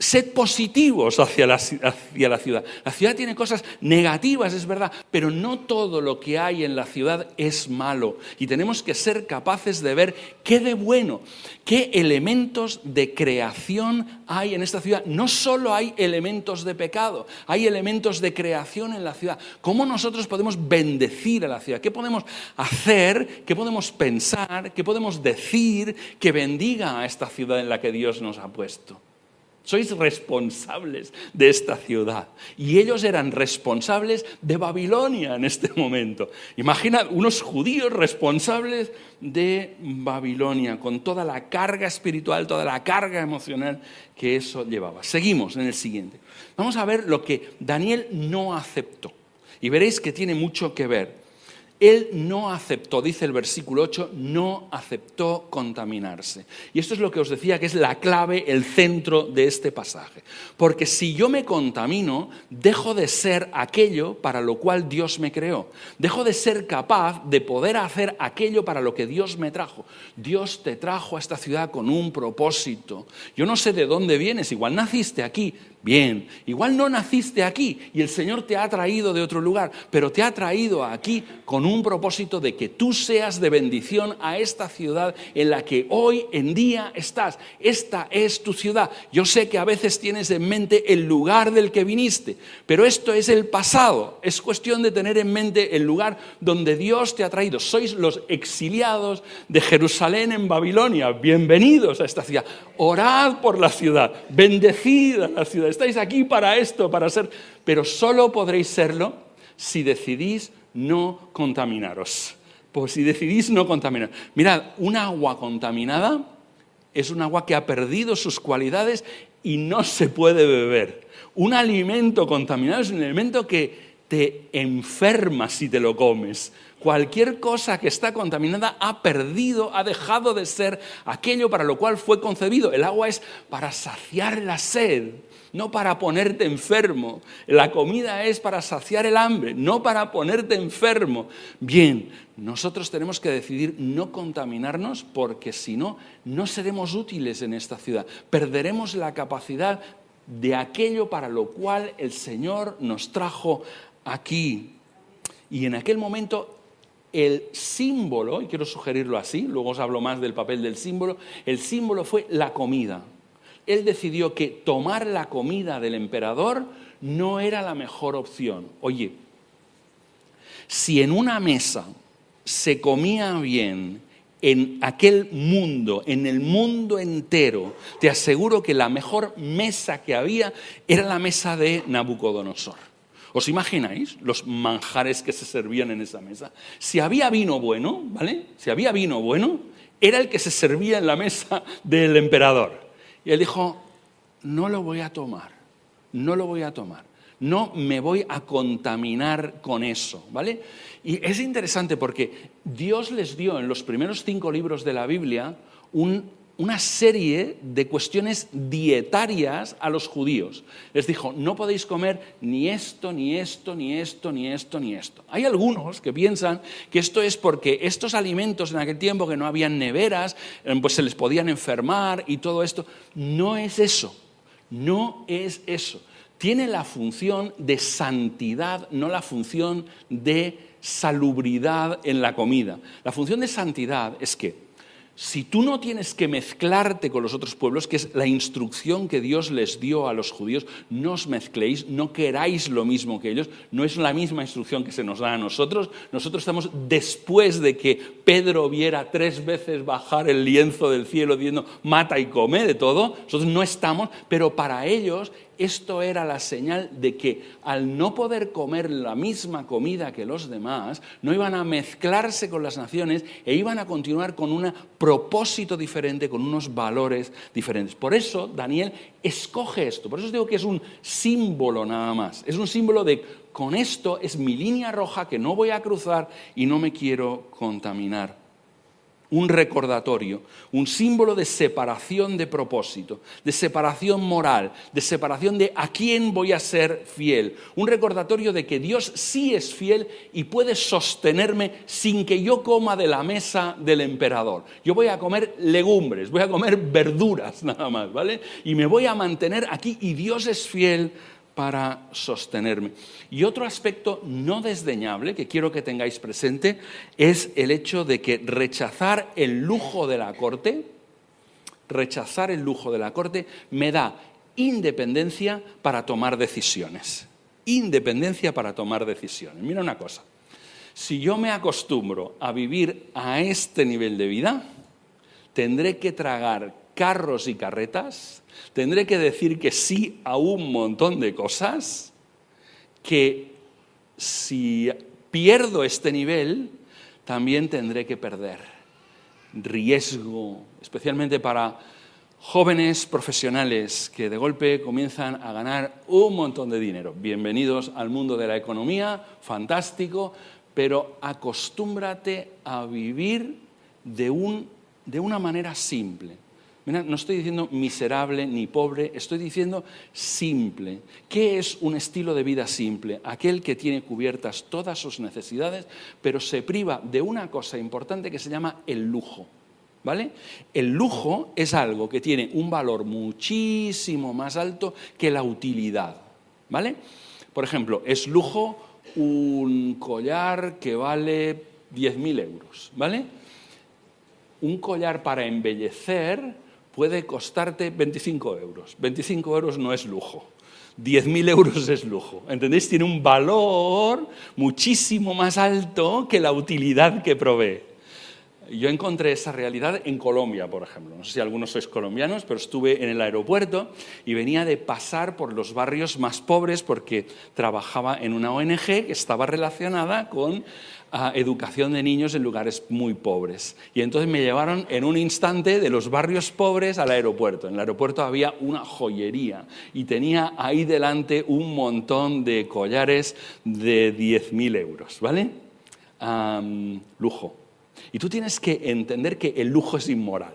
[SPEAKER 3] Sed positivos hacia la ciudad. La ciudad tiene cosas negativas, es verdad, pero no todo lo que hay en la ciudad es malo. Y tenemos que ser capaces de ver qué de bueno, qué elementos de creación hay en esta ciudad. No solo hay elementos de pecado, hay elementos de creación en la ciudad. ¿Cómo nosotros podemos bendecir a la ciudad? ¿Qué podemos hacer? ¿Qué podemos pensar? ¿Qué podemos decir que bendiga a esta ciudad en la que Dios nos ha puesto? Sois responsables de esta ciudad. Y ellos eran responsables de Babilonia en este momento. Imagina unos judíos responsables de Babilonia, con toda la carga espiritual, toda la carga emocional que eso llevaba. Seguimos en el siguiente. Vamos a ver lo que Daniel no aceptó. Y veréis que tiene mucho que ver. Él no aceptó, dice el versículo 8, no aceptó contaminarse. Y esto es lo que os decía que es la clave, el centro de este pasaje. Porque si yo me contamino, dejo de ser aquello para lo cual Dios me creó. Dejo de ser capaz de poder hacer aquello para lo que Dios me trajo. Dios te trajo a esta ciudad con un propósito. Yo no sé de dónde vienes, igual naciste aquí. Bien, igual no naciste aquí y el Señor te ha traído de otro lugar, pero te ha traído aquí con un propósito de que tú seas de bendición a esta ciudad en la que hoy en día estás. Esta es tu ciudad. Yo sé que a veces tienes en mente el lugar del que viniste, pero esto es el pasado. Es cuestión de tener en mente el lugar donde Dios te ha traído. Sois los exiliados de Jerusalén en Babilonia. Bienvenidos a esta ciudad. Orad por la ciudad, bendecid a la ciudad. Estáis aquí para esto, para ser... Pero solo podréis serlo si decidís no contaminaros. Pues si decidís no contaminar. Mirad, un agua contaminada es un agua que ha perdido sus cualidades y no se puede beber. Un alimento contaminado es un alimento que te enferma si te lo comes. Cualquier cosa que está contaminada ha perdido, ha dejado de ser aquello para lo cual fue concebido. El agua es para saciar la sed, no para ponerte enfermo. La comida es para saciar el hambre, no para ponerte enfermo. Bien, nosotros tenemos que decidir no contaminarnos porque si no, no seremos útiles en esta ciudad. Perderemos la capacidad de aquello para lo cual el Señor nos trajo aquí. Y en aquel momento el símbolo, y quiero sugerirlo así, luego os hablo más del papel del símbolo, el símbolo fue la comida. Él decidió que tomar la comida del emperador no era la mejor opción. Oye, si en una mesa se comía bien en aquel mundo, en el mundo entero, te aseguro que la mejor mesa que había era la mesa de Nabucodonosor. ¿Os imagináis los manjares que se servían en esa mesa? Si había vino bueno, ¿vale? Si había vino bueno, era el que se servía en la mesa del emperador. Y él dijo, no lo voy a tomar, no lo voy a tomar, no me voy a contaminar con eso, ¿vale? Y es interesante porque Dios les dio en los primeros 5 libros de la Biblia una serie de cuestiones dietarias a los judíos. Les dijo, no podéis comer ni esto, ni esto, ni esto, ni esto, ni esto. Hay algunos que piensan que esto es porque estos alimentos en aquel tiempo que no habían neveras, pues se les podían enfermar y todo esto. No es eso, no es eso. Tiene la función de santidad, no la función de salubridad en la comida. La función de santidad es que si tú no tienes que mezclarte con los otros pueblos, que es la instrucción que Dios les dio a los judíos, no os mezcléis, no queráis lo mismo que ellos, no es la misma instrucción que se nos da a nosotros. Nosotros estamos después de que Pedro viera 3 veces bajar el lienzo del cielo diciendo mata y come de todo, nosotros no estamos, pero para ellos esto era la señal de que al no poder comer la misma comida que los demás, no iban a mezclarse con las naciones e iban a continuar con un propósito diferente, con unos valores diferentes. Por eso Daniel escoge esto, por eso os digo que es un símbolo nada más, es un símbolo de con esto es mi línea roja que no voy a cruzar y no me quiero contaminar. un recordatorio, un símbolo de separación de propósito, de separación moral, de separación de a quién voy a ser fiel. Un recordatorio de que Dios sí es fiel y puede sostenerme sin que yo coma de la mesa del emperador. Yo voy a comer legumbres, voy a comer verduras nada más, ¿vale? Y me voy a mantener aquí y Dios es fiel para sostenerme. Y otro aspecto no desdeñable que quiero que tengáis presente es el hecho de que rechazar el lujo de la corte me da independencia para tomar decisiones. Independencia para tomar decisiones. Mira una cosa, si yo me acostumbro a vivir a este nivel de vida, tendré que tragar carros y carretas, tendré que decir que sí a un montón de cosas que si pierdo este nivel también tendré que perder. Riesgo, especialmente para jóvenes profesionales que de golpe comienzan a ganar un montón de dinero. Bienvenidos al mundo de la economía, fantástico, pero acostúmbrate a vivir de una manera simple. Mira, no estoy diciendo miserable ni pobre, estoy diciendo simple. ¿Qué es un estilo de vida simple? Aquel que tiene cubiertas todas sus necesidades, pero se priva de una cosa importante que se llama el lujo, ¿vale? El lujo es algo que tiene un valor muchísimo más alto que la utilidad, ¿vale? Por ejemplo, es lujo un collar que vale 10.000 euros, ¿vale? Un collar para embellecer puede costarte 25 euros. 25 euros no es lujo. 10.000 euros es lujo. ¿Entendéis? Tiene un valor muchísimo más alto que la utilidad que provee. Yo encontré esa realidad en Colombia, por ejemplo. No sé si algunos sois colombianos, pero estuve en el aeropuerto y venía de pasar por los barrios más pobres porque trabajaba en una ONG que estaba relacionada con educación de niños en lugares muy pobres. Y entonces me llevaron en un instante de los barrios pobres al aeropuerto. En el aeropuerto había una joyería y tenía ahí delante un montón de collares de 10.000 euros, ¿vale? Lujo. Y tú tienes que entender que el lujo es inmoral.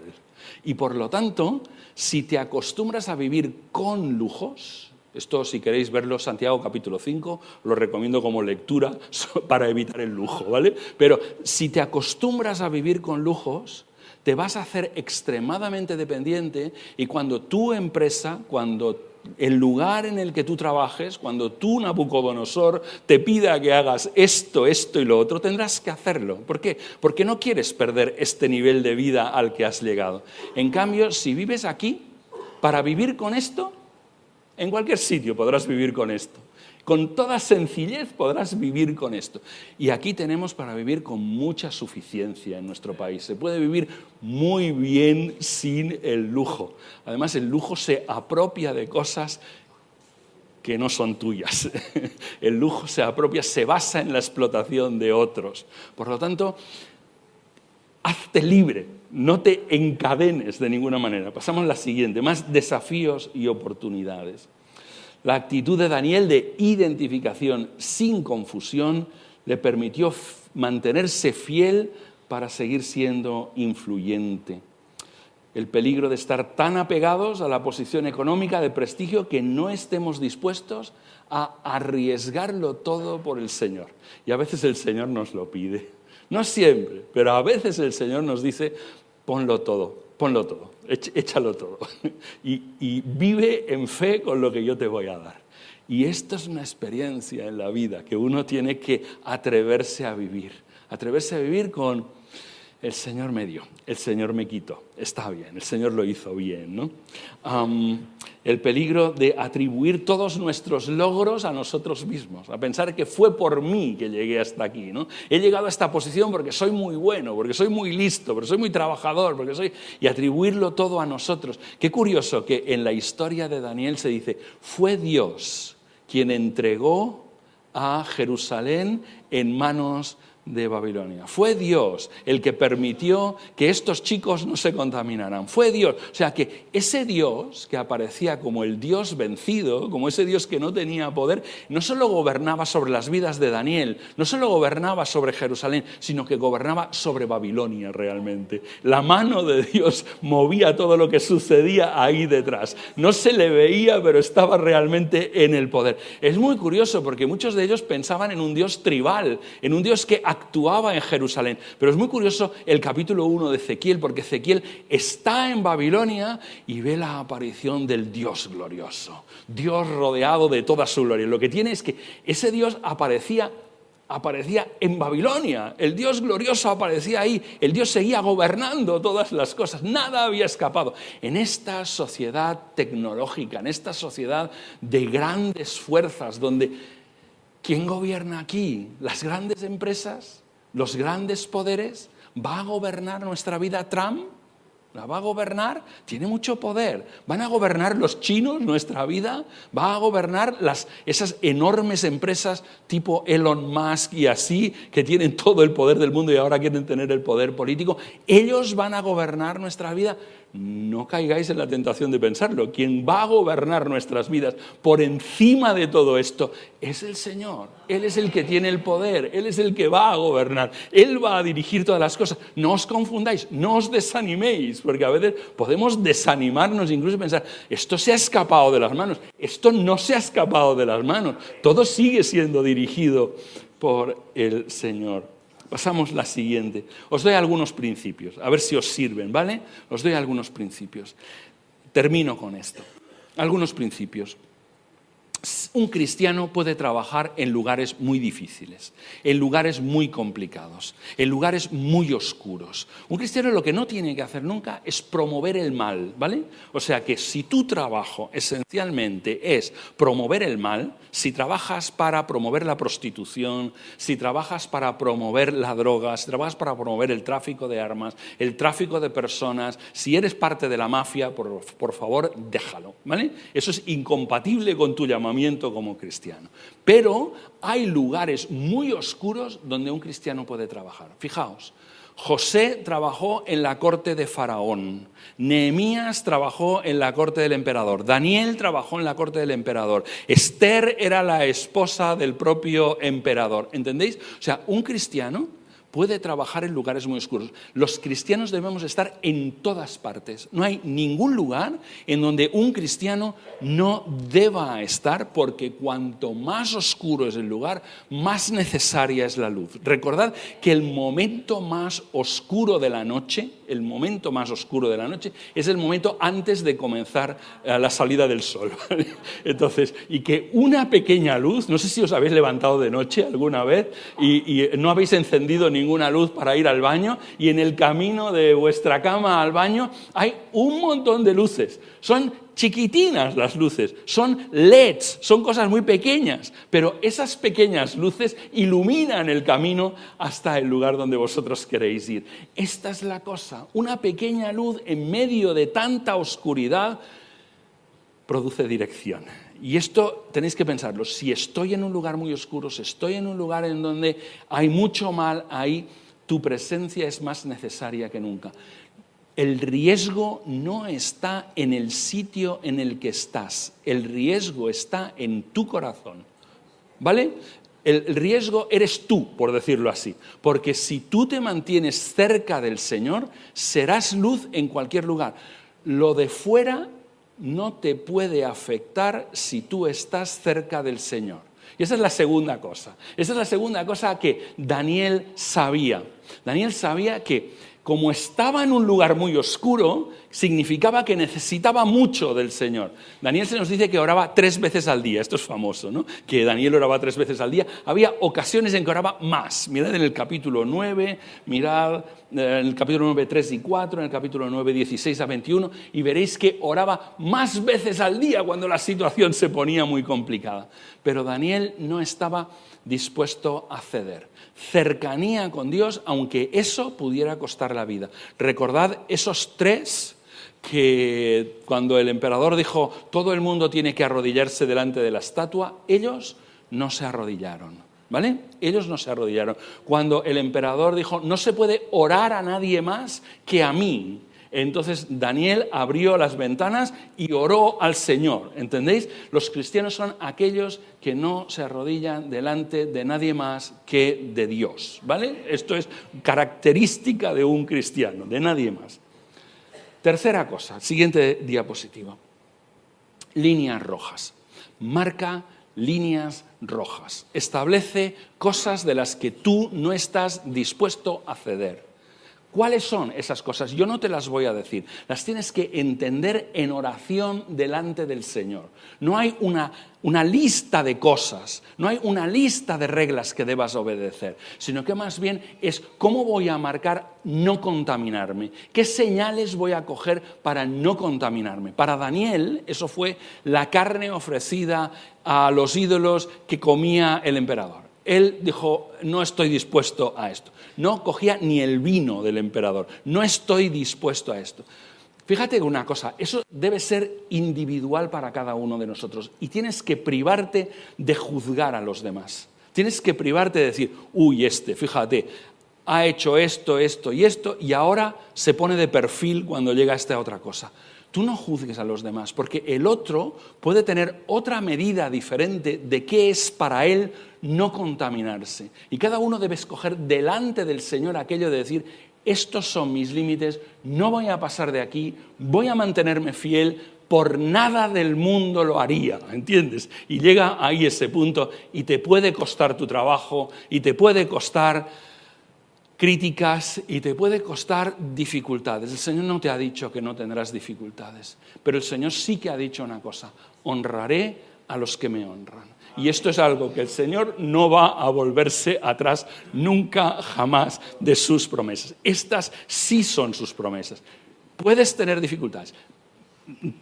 [SPEAKER 3] Y por lo tanto, si te acostumbras a vivir con lujos, esto si queréis verlo, Santiago capítulo 5, lo recomiendo como lectura para evitar el lujo, ¿vale? Pero si te acostumbras a vivir con lujos, te vas a hacer extremadamente dependiente y cuando tu empresa, cuando el lugar en el que tú trabajes, cuando tú, Nabucodonosor, te pida que hagas esto y lo otro, tendrás que hacerlo. ¿Por qué? Porque no quieres perder este nivel de vida al que has llegado. En cambio, si vives aquí, para vivir con esto, en cualquier sitio podrás vivir con esto. Con toda sencillez podrás vivir con esto. Y aquí tenemos para vivir con mucha suficiencia en nuestro país. Se puede vivir muy bien sin el lujo. Además, el lujo se apropia de cosas que no son tuyas. El lujo se apropia, se basa en la explotación de otros. Por lo tanto, hazte libre, no te encadenes de ninguna manera. Pasamos a la siguiente, más desafíos y oportunidades. La actitud de Daniel de identificación sin confusión le permitió mantenerse fiel para seguir siendo influyente. El peligro de estar tan apegados a la posición económica de prestigio que no estemos dispuestos a arriesgarlo todo por el Señor. Y a veces el Señor nos lo pide. No siempre, pero a veces el Señor nos dice, ponlo todo, échalo todo. Y vive en fe con lo que yo te voy a dar. Y esto es una experiencia en la vida que uno tiene que atreverse a vivir. Atreverse a vivir con el Señor me dio, el Señor me quitó. Está bien, el Señor lo hizo bien, ¿no? El peligro de atribuir todos nuestros logros a nosotros mismos, a pensar que fue por mí que llegué hasta aquí, ¿no? He llegado a esta posición porque soy muy bueno, porque soy muy listo, porque soy muy trabajador, y atribuirlo todo a nosotros. Qué curioso que en la historia de Daniel se dice, fue Dios quien entregó a Jerusalén en manos de Babilonia. Fue Dios el que permitió que estos chicos no se contaminaran. Fue Dios. O sea que ese Dios que aparecía como el Dios vencido, como ese Dios que no tenía poder, no solo gobernaba sobre las vidas de Daniel, no solo gobernaba sobre Jerusalén, sino que gobernaba sobre Babilonia realmente. La mano de Dios movía todo lo que sucedía ahí detrás. No se le veía, pero estaba realmente en el poder. Es muy curioso porque muchos de ellos pensaban en un Dios tribal, en un Dios que actuaba en Jerusalén. Pero es muy curioso el capítulo 1 de Ezequiel, porque Ezequiel está en Babilonia y ve la aparición del Dios glorioso, Dios rodeado de toda su gloria. Lo que tiene es que ese Dios aparecía en Babilonia, el Dios glorioso aparecía ahí, el Dios seguía gobernando todas las cosas, nada había escapado. En esta sociedad tecnológica, en esta sociedad de grandes fuerzas, donde ¿quién gobierna aquí? ¿Las grandes empresas? ¿Los grandes poderes? ¿Va a gobernar nuestra vida Trump? ¿La va a gobernar? Tiene mucho poder. ¿Van a gobernar los chinos nuestra vida? ¿Va a gobernar esas enormes empresas tipo Elon Musk y así, que tienen todo el poder del mundo y ahora quieren tener el poder político? ¿Ellos van a gobernar nuestra vida? No caigáis en la tentación de pensarlo. Quien va a gobernar nuestras vidas por encima de todo esto es el Señor. Él es el que tiene el poder, Él es el que va a gobernar, Él va a dirigir todas las cosas. No os confundáis, no os desaniméis, porque a veces podemos desanimarnos, incluso pensar, esto se ha escapado de las manos, esto no se ha escapado de las manos, todo sigue siendo dirigido por el Señor. Pasamos la siguiente. Os doy algunos principios, a ver si os sirven, ¿vale? Os doy algunos principios. Termino con esto. Algunos principios. Un cristiano puede trabajar en lugares muy difíciles, en lugares muy complicados, en lugares muy oscuros. Un cristiano lo que no tiene que hacer nunca es promover el mal, ¿vale? O sea que si tu trabajo esencialmente es promover el mal, si trabajas para promover la prostitución, si trabajas para promover la droga, si trabajas para promover el tráfico de armas, el tráfico de personas, si eres parte de la mafia, por favor, déjalo, ¿vale? Eso es incompatible con tu llamamiento como cristiano. Pero hay lugares muy oscuros donde un cristiano puede trabajar. Fijaos, José trabajó en la corte de Faraón, Nehemías trabajó en la corte del emperador, Daniel trabajó en la corte del emperador, Esther era la esposa del propio emperador. ¿Entendéis? O sea, un cristiano puede trabajar en lugares muy oscuros. Los cristianos debemos estar en todas partes. No hay ningún lugar en donde un cristiano no deba estar, porque cuanto más oscuro es el lugar, más necesaria es la luz. Recordad que el momento más oscuro de la noche, es el momento antes de comenzar la salida del sol, ¿vale? Entonces, y que una pequeña luz, no sé si os habéis levantado de noche alguna vez y no habéis encendido ninguna luz para ir al baño, y en el camino de vuestra cama al baño hay un montón de luces. Son chiquitinas las luces, son LEDs, son cosas muy pequeñas, pero esas pequeñas luces iluminan el camino hasta el lugar donde vosotros queréis ir. Esta es la cosa, una pequeña luz en medio de tanta oscuridad produce dirección. Y esto tenéis que pensarlo, si estoy en un lugar muy oscuro, si estoy en un lugar en donde hay mucho mal, ahí tu presencia es más necesaria que nunca. El riesgo no está en el sitio en el que estás, el riesgo está en tu corazón, ¿vale? El riesgo eres tú, por decirlo así, porque si tú te mantienes cerca del Señor, serás luz en cualquier lugar. Lo de fuera no te puede afectar si tú estás cerca del Señor. Y esa es la segunda cosa. Esa es la segunda cosa que Daniel sabía. Daniel sabía que como estaba en un lugar muy oscuro, significaba que necesitaba mucho del Señor. Daniel se nos dice que oraba 3 veces al día. Esto es famoso, ¿no? Que Daniel oraba 3 veces al día. Había ocasiones en que oraba más. Mirad en el capítulo 9, mirad en el capítulo 9, 3 y 4, en el capítulo 9, 16 a 21, y veréis que oraba más veces al día cuando la situación se ponía muy complicada. Pero Daniel no estaba dispuesto a ceder. Cercanía con Dios, aunque eso pudiera costar la vida. Recordad esos 3 que cuando el emperador dijo todo el mundo tiene que arrodillarse delante de la estatua, ellos no se arrodillaron. ¿vale? Ellos no se arrodillaron. Cuando el emperador dijo, no se puede orar a nadie más que a mí, entonces Daniel abrió las ventanas y oró al Señor, ¿entendéis? Los cristianos son aquellos que no se arrodillan delante de nadie más que de Dios, ¿vale? Esto es característica de un cristiano, de nadie más. Tercera cosa, siguiente diapositiva. Líneas rojas. Marca líneas rojas. Establece cosas de las que tú no estás dispuesto a ceder. ¿Cuáles son esas cosas? Yo no te las voy a decir. Las tienes que entender en oración delante del Señor. No hay una lista de cosas, no hay una lista de reglas que debas obedecer, sino que más bien es cómo voy a marcar no contaminarme, qué señales voy a coger para no contaminarme. Para Daniel eso fue la carne ofrecida a los ídolos que comía el emperador. Él dijo, no estoy dispuesto a esto. No cogía ni el vino del emperador. No estoy dispuesto a esto. Fíjate una cosa, eso debe ser individual para cada uno de nosotros. Y tienes que privarte de juzgar a los demás. Tienes que privarte de decir, uy, fíjate, ha hecho esto, esto y esto, y ahora se pone de perfil cuando llega a esta otra cosa. Tú no juzgues a los demás, porque el otro puede tener otra medida diferente de qué es para él no contaminarse. Y cada uno debe escoger delante del Señor aquello de decir, estos son mis límites, no voy a pasar de aquí, voy a mantenerme fiel, por nada del mundo lo haría, ¿entiendes? Y llega ahí ese punto y te puede costar tu trabajo y te puede costar críticas y te puede costar dificultades. El Señor no te ha dicho que no tendrás dificultades, pero el Señor sí que ha dicho una cosa, honraré a los que me honran. Y esto es algo que el Señor no va a volverse atrás nunca, jamás de sus promesas. Estas sí son sus promesas. Puedes tener dificultades.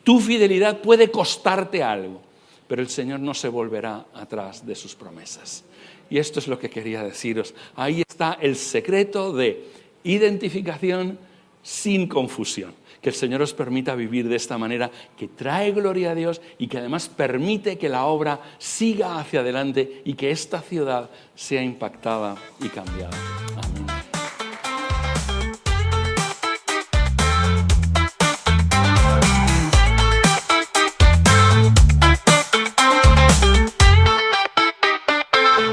[SPEAKER 3] Tu fidelidad puede costarte algo, pero el Señor no se volverá atrás de sus promesas. Y esto es lo que quería deciros. Ahí está el secreto de identificación sin confusión. Que el Señor os permita vivir de esta manera que trae gloria a Dios y que además permite que la obra siga hacia adelante y que esta ciudad sea impactada y cambiada. Amén.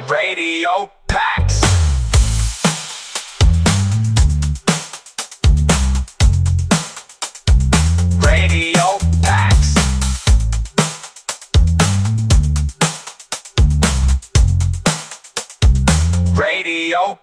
[SPEAKER 1] Radio Pax. Radio Pax. Radio